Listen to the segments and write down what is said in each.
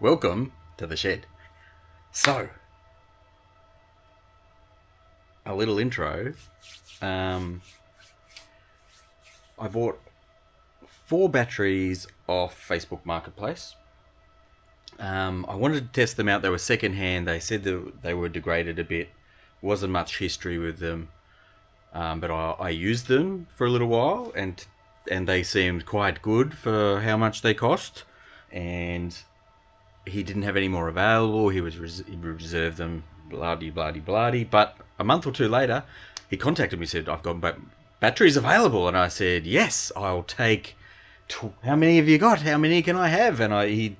Welcome to the shed. So, a little intro. I bought 4 batteries off Facebook Marketplace. I wanted to test them out. They were secondhand. They said that they were degraded a bit. Wasn't much history with them, but I used them for a little while, and they seemed quite good for how much they cost. And he didn't have any more available. He reserved them, bloody. But a month or two later, he contacted me, said, "I've got batteries available," and I said, "Yes, I'll take. How many have you got? How many can I have?" And I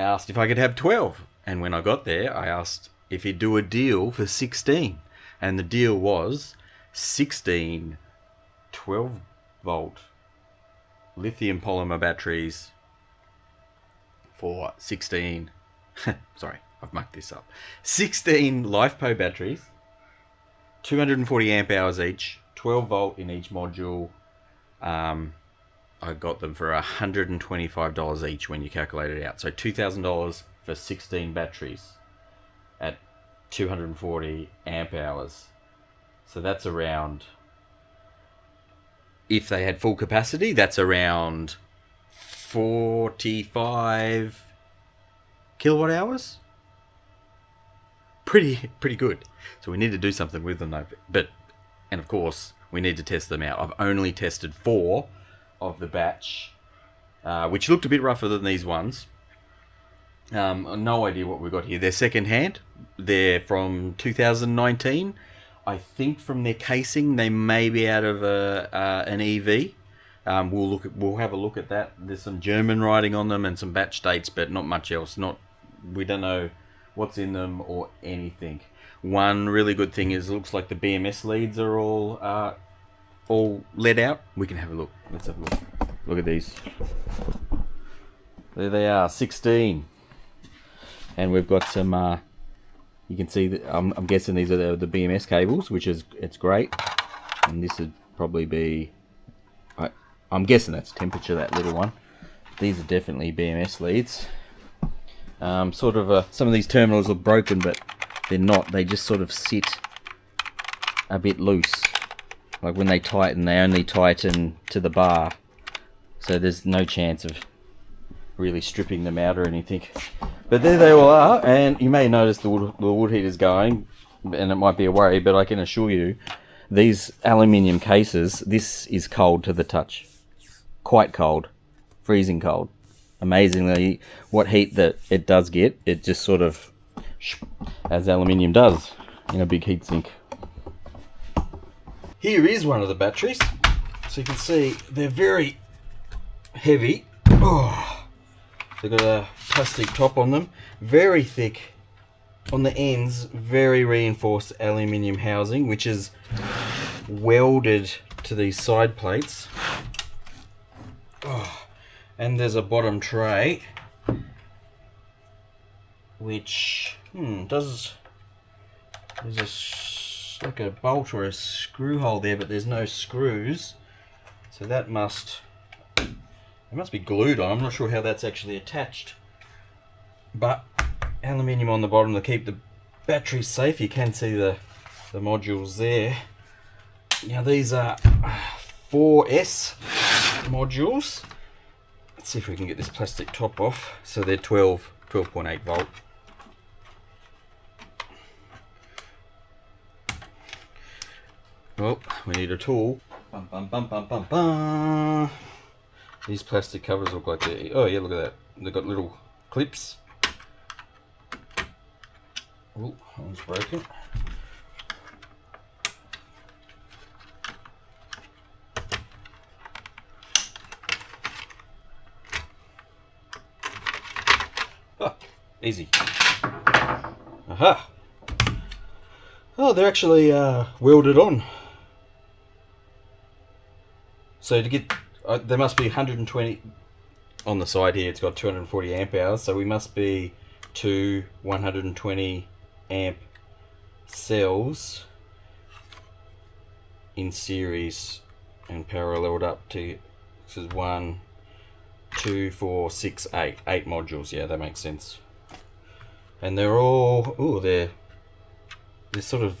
asked if I could have 12. And when I got there, I asked if he'd do a deal for 16. And the deal was 16 12-volt lithium polymer batteries for 16... sorry, I've mucked this up. 16 LifePo batteries, 240 amp hours each, 12 volt in each module. I got them for $125 each when you calculate it out. So $2,000 for 16 batteries at 240 amp hours. So that's around, if they had full capacity, that's around 45 kilowatt hours. Pretty good. So we need to do something with them though. And of course, we need to test them out. I've only tested 4 of the batch, which looked a bit rougher than these ones. No idea what we've got here. They're secondhand. They're from 2019. I think from their casing, they may be out of an EV. We'll have a look at that. There's some German writing on them and some batch dates, but not much else. We don't know what's in them or anything. One really good thing is it looks like the BMS leads are all let out. We can have a look. Let's have a look. Look at these. There they are, 16. And we've got some, you can see that I'm guessing these are the BMS cables, it's great. And this would probably be, I'm guessing that's temperature, that little one. These are definitely BMS leads. Some of these terminals look broken, but they're not. They just sort of sit a bit loose. Like when they tighten, they only tighten to the bar. So there's no chance of really stripping them out or anything. But there they all are, and you may notice the wood heater's going, and it might be a worry, but I can assure you, these aluminium cases, this is cold to the touch. Quite cold. Freezing cold. Amazingly, what heat that it does get, it just sort of, as aluminium does, in a big heat sink. Here is one of the batteries. So you can see they're very heavy. Oh, they've got a plastic top on them. Very thick on the ends. Very reinforced aluminium housing, which is welded to these side plates. Oh, and there's a bottom tray, which there's like a bolt or a screw hole there, but there's no screws, so it must be glued on. I'm not sure how that's actually attached, but aluminium on the bottom to keep the battery safe. You can see the modules there. Now these are 4S modules. Let's see if we can get this plastic top off. So they're 12.8 volt. Well, we need a tool. Bum, bum, bum, bum, bum, bum. These plastic covers look like they're... Oh yeah, look at that. They've got little clips. Oh, one's broken. Oh, easy. Aha! Oh, they're actually welded on. So to get, there must be 120 on the side here. It's got 240 amp hours, so we must be to 120 amp cells in series and paralleled up to, this is 1, 2, 4, 6, 8. 8 modules, yeah, that makes sense. And they're all, they're sort of,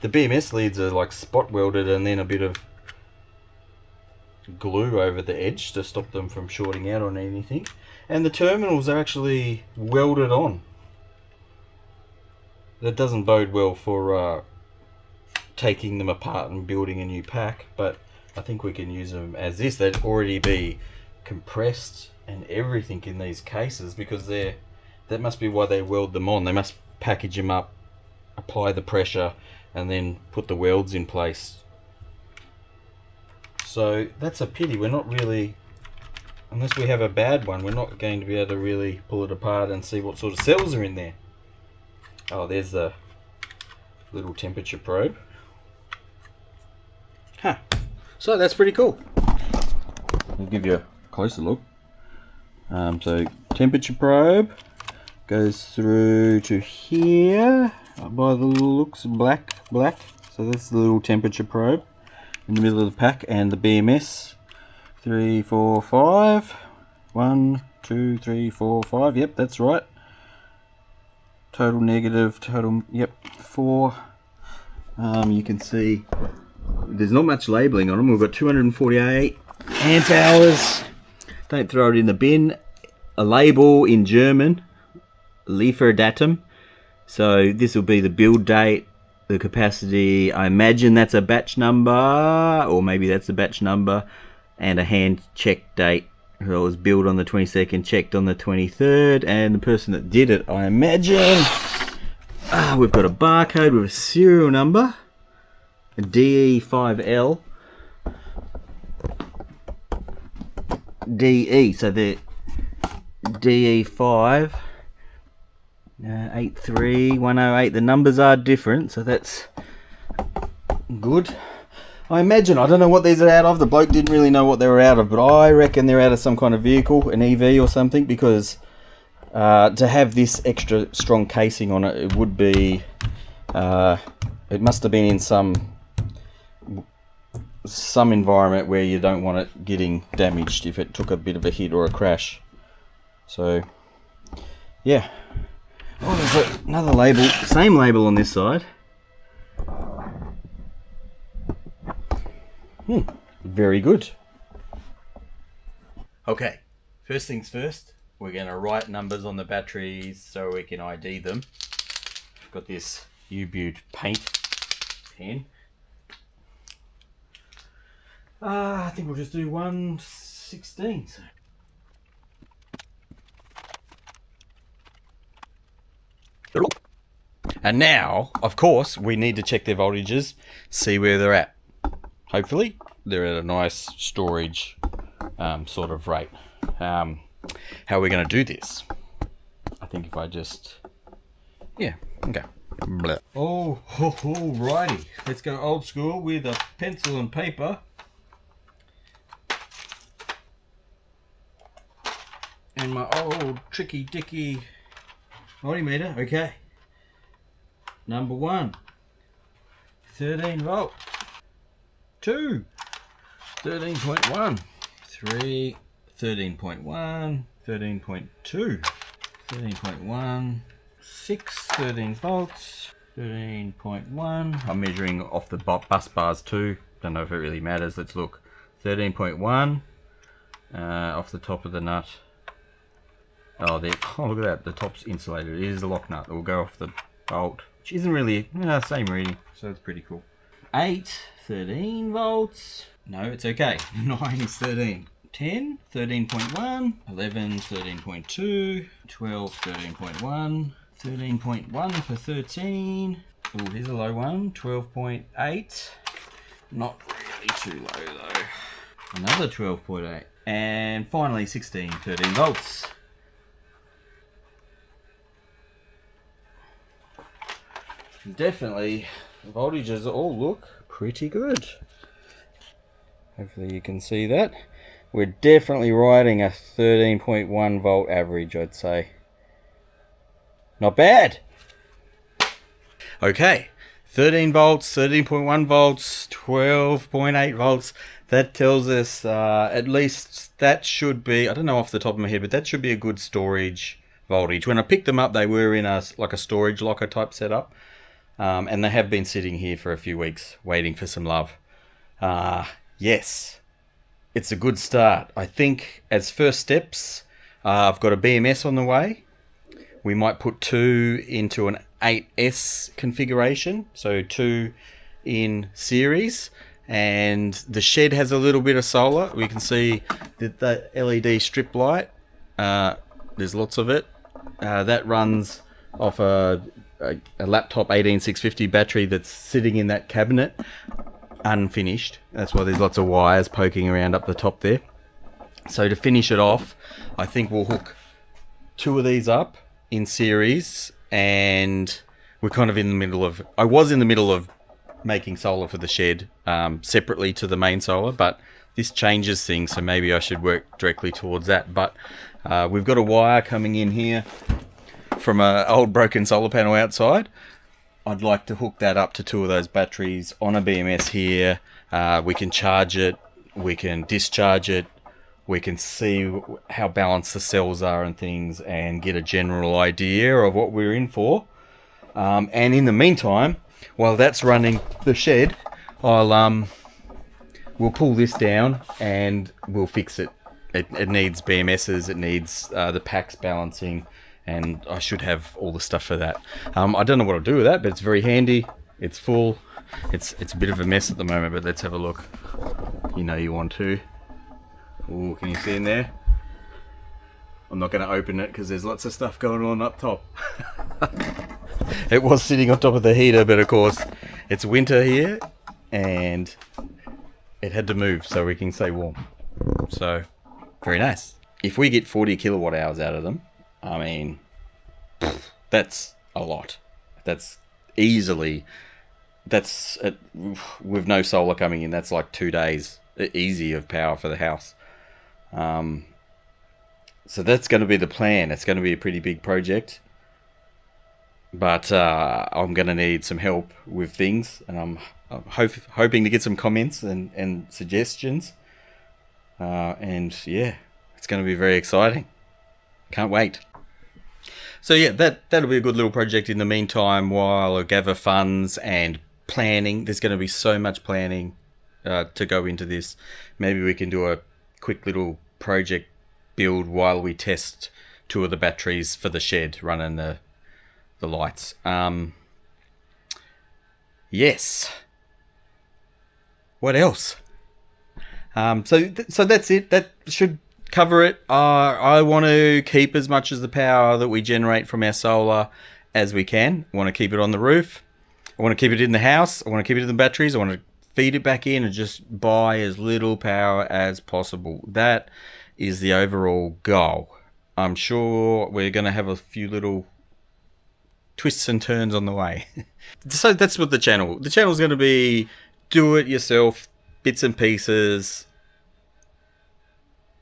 the BMS leads are like spot welded and then a bit of glue over the edge to stop them from shorting out on anything. And the terminals are actually welded on. That doesn't bode well for taking them apart and building a new pack, but I think we can use them as this. They'd already be compressed and everything in these cases, because that must be why they weld them on. They must package them up, apply the pressure, and then put the welds in place. So that's a pity. We're not really, unless we have a bad one, we're not going to be able to really pull it apart and see what sort of cells are in there. Oh, there's the little temperature probe. Huh. So that's pretty cool. I'll give you a closer look. So temperature probe goes through to here by the looks, black. So that's the little temperature probe in the middle of the pack, and the BMS 3, 4, 5. 1, 2, 3, 4, 5. Yep, that's right. Total negative, total, yep, 4. You can see there's not much labeling on them. We've got 248 amp hours. Don't throw it in the bin. A label in German, Lieferdatum. So this will be the build date, the capacity. I imagine that's a batch number, or maybe that's a batch number, and a hand check date. It was built on the 22nd, checked on the 23rd, and the person that did it, I imagine. We've got a barcode with a serial number, a DE5L. DE, so the DE5 83108. The numbers are different, so that's good. I imagine, I don't know what these are out of. The bloke didn't really know what they were out of, but I reckon they're out of some kind of vehicle, an EV or something, because to have this extra strong casing on it, it would be, it must have been in some environment where you don't want it getting damaged if it took a bit of a hit or a crash. So, yeah. Oh, there's another label, same label on this side. Very good. Okay, first things first, we're going to write numbers on the batteries so we can ID them. I've got this U-Butte paint pen. I think we'll just do 116. So. And now, of course, we need to check their voltages, see where they're at. Hopefully, they're at a nice storage sort of rate. How are we going to do this? I think if I just... Yeah, okay. Blah. Oh, alrighty. Let's go old school with a pencil and paper. And my old tricky dicky multimeter. Okay. Number 1. 13 volt. 2. 13.1. 3. 13.1. 13.2. 13.1. 6. 13 volts. 13.1. I'm measuring off the bus bars too. Don't know if it really matters. Let's look. 13.1. Off the top of the nut. Oh, there. Oh, look at that. The top's insulated. It is a lock nut. It will go off the bolt, which isn't really same reading. So it's pretty cool. 8, 13 volts. No, it's okay. 9 is 13. 10, 13.1. 11, 13.2. 12, 13.1. 13.1 for 13. Oh, here's a low one. 12.8. Not really too low though. Another 12.8. And finally 16, 13 volts. Definitely, the voltages all look pretty good. Hopefully you can see that. We're definitely riding a 13.1 volt average, I'd say. Not bad. Okay, 13 volts, 13.1 volts, 12.8 volts. That tells us at least that should be, I don't know off the top of my head, but that should be a good storage voltage. When I picked them up, they were in a storage locker type setup. And they have been sitting here for a few weeks waiting for some love. Yes, it's a good start. I think as first steps, I've got a BMS on the way. We might put 2 into an 8S configuration, so 2 in series. And the shed has a little bit of solar. We can see the LED strip light. There's lots of it. That runs off a laptop 18650 battery that's sitting in that cabinet, unfinished. That's why there's lots of wires poking around up the top there. So to finish it off, I think we'll hook 2 of these up in series, and we're kind of in the middle of... I was in the middle of making solar for the shed separately to the main solar, but this changes things, so maybe I should work directly towards that. But we've got a wire coming in here from an old broken solar panel outside. I'd like to hook that up to 2 of those batteries on a BMS here. We can charge it, we can discharge it, we can see how balanced the cells are and things, and get a general idea of what we're in for. And in the meantime, while that's running the shed, we'll pull this down and we'll fix it. It needs BMSs, it needs the packs balancing, and I should have all the stuff for that. I don't know what I'll do with that, but it's very handy. It's full. It's a bit of a mess at the moment, but let's have a look. You know you want to. Ooh, can you see in there? I'm not going to open it because there's lots of stuff going on up top. It was sitting on top of the heater, but of course it's winter here and it had to move so we can stay warm. So, very nice. If we get 40 kilowatt hours out of them, I mean, that's a lot. That's easily, with no solar coming in, that's like 2 days easy of power for the house. So that's going to be the plan. It's going to be a pretty big project. But I'm going to need some help with things. And I'm hoping to get some comments and suggestions. And yeah, it's going to be very exciting. Can't wait. So yeah, that'll be a good little project in the meantime while I gather funds and planning. There's going to be so much planning to go into this. Maybe we can do a quick little project build while we test 2 of the batteries for the shed running the lights. Yes. What else? So that's it. That should cover it. I want to keep as much as the power that we generate from our solar as we can. I want to keep it on the roof. I want to keep it in the house. I want to keep it in the batteries. I want to feed it back in and just buy as little power as possible. That is the overall goal. I'm sure we're going to have a few little twists and turns on the way. So that's what the channel is going to be. Do it yourself, bits and pieces,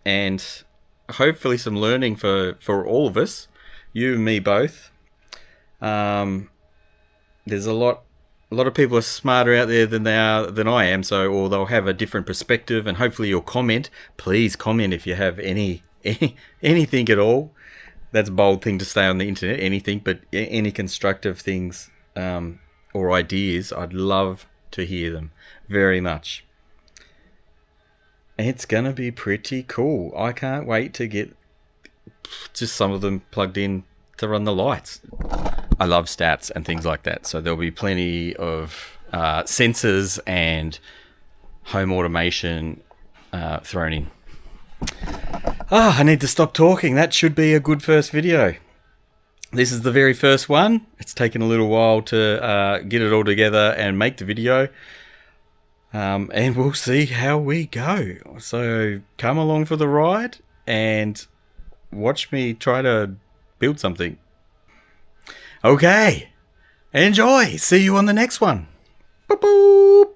and hopefully some learning for all of us, you and me both. There's a lot of people are smarter out there than I am, so, or they'll have a different perspective, and hopefully you'll comment. Please comment if you have anything at all. That's a bold thing to say on the internet, anything, but any constructive things or ideas, I'd love to hear them very much. It's gonna be pretty cool. I can't wait to get just some of them plugged in to run the lights. I love stats and things like that, so there'll be plenty of sensors and home automation thrown in. I need to stop talking. That should be a good first video. This is the very first one. It's taken a little while to get it all together and make the video. And we'll see how we go. So come along for the ride and watch me try to build something. Okay. Enjoy. See you on the next one. Boop boop.